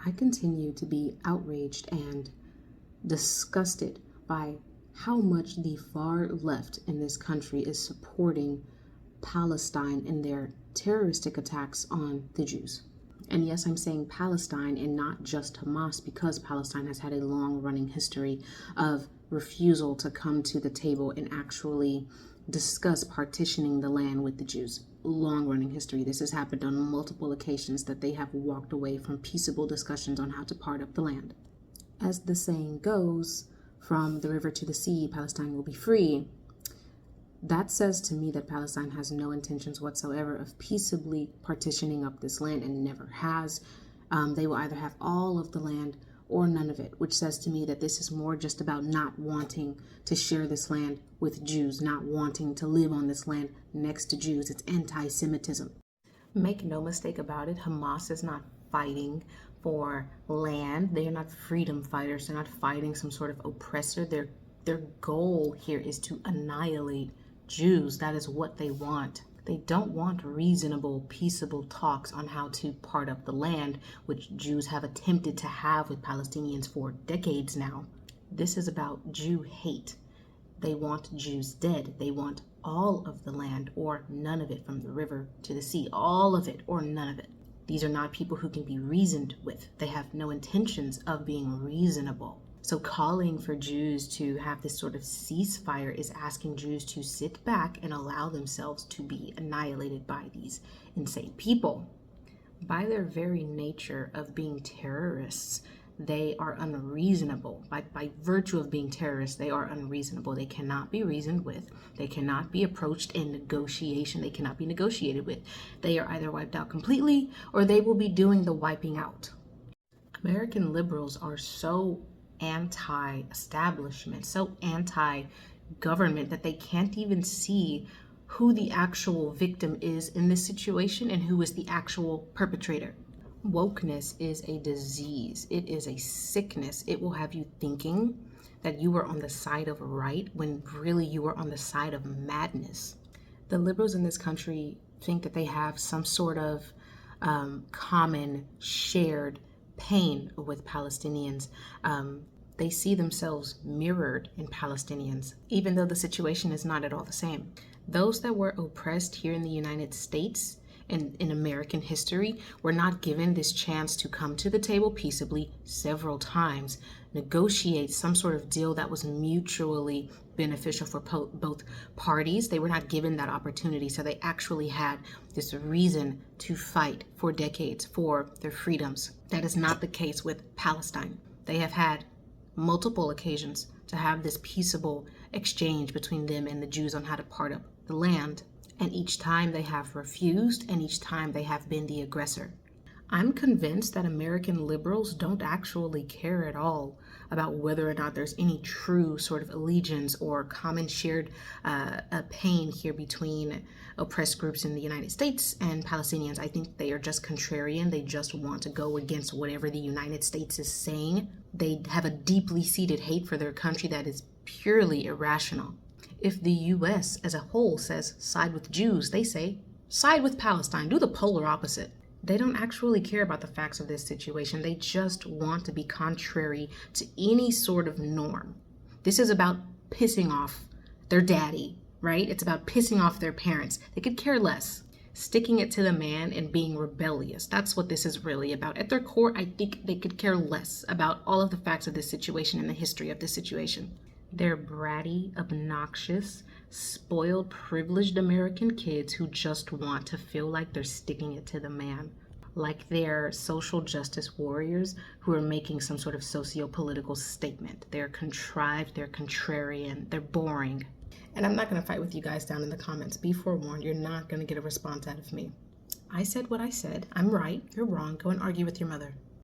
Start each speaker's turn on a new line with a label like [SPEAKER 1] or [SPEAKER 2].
[SPEAKER 1] I continue to be outraged and disgusted by how much the far left in this country is supporting Palestine in their terroristic attacks on the Jews. And yes, I'm saying Palestine and not just Hamas, because Palestine has had a long running history of refusal to come to the table and actually discuss partitioning the land with the Jews. Long running history. This has happened on multiple occasions that they have walked away from peaceable discussions on how to part up the land. As the saying goes, from the river to the sea, Palestine will be free. That says to me that Palestine has no intentions whatsoever of peaceably partitioning up this land, and never has. They will either have all of the land or none of it, which says to me that this is more just about not wanting to share this land with Jews, not wanting to live on this land next to Jews. It's anti-Semitism. Make no mistake about it, Hamas is not fighting for land. They are not freedom fighters. They're not fighting some sort of oppressor. Their goal here is to annihilate Jews. That is what they want. They don't want reasonable, peaceable talks on how to part up the land, which Jews have attempted to have with Palestinians for decades now. This is about Jew hate. They want Jews dead. They want all of the land or none of it, from the river to the sea, all of it or none of it. These are not people who can be reasoned with. They have no intentions of being reasonable. So calling for Jews to have this sort of ceasefire is asking Jews to sit back and allow themselves to be annihilated by these insane people. By their very nature of being terrorists, they are unreasonable. By virtue of being terrorists, they are unreasonable. They cannot be reasoned with. They cannot be approached in negotiation. They cannot be negotiated with. They are either wiped out completely or they will be doing the wiping out. American liberals are so anti-establishment, so anti-government that they can't even see who the actual victim is in this situation and who is the actual perpetrator. Wokeness is a disease. It is a sickness. It will have you thinking that you are on the side of right when really you are on the side of madness. The liberals in this country think that they have some sort of common shared pain with Palestinians. They see themselves mirrored in Palestinians, even though the situation is not at all the same. Those that were oppressed here in the United States and in American history were not given this chance to come to the table peaceably several times, negotiate some sort of deal that was mutually beneficial for both parties. They were not given that opportunity, so they actually had this reason to fight for decades for their freedoms. That is not the case with Palestine. They have had multiple occasions to have this peaceable exchange between them and the Jews on how to part up the land, and each time they have refused, and each time they have been the aggressor. I'm convinced that American liberals don't actually care at all about whether or not there's any true sort of allegiance or common shared pain here between oppressed groups in the United States and Palestinians. I think they are just contrarian. They just want to go against whatever the United States is saying. They have a deeply seated hate for their country that is purely irrational. If the U.S. as a whole says side with Jews, they say side with Palestine. Do the polar opposite. They don't actually care about the facts of this situation. They just want to be contrary to any sort of norm. This is about pissing off their daddy, right? It's about pissing off their parents. They could care less. Sticking it to the man and being rebellious. That's what this is really about. At their core, I think they could care less about all of the facts of this situation and the history of this situation. They're bratty, obnoxious, spoiled, privileged American kids who just want to feel like they're sticking it to the man. Like they're social justice warriors who are making some sort of socio-political statement. They're contrived, they're contrarian, they're boring. And I'm not going to fight with you guys down in the comments. Be forewarned, you're not going to get a response out of me. I said what I said. I'm right, you're wrong. Go and argue with your mother.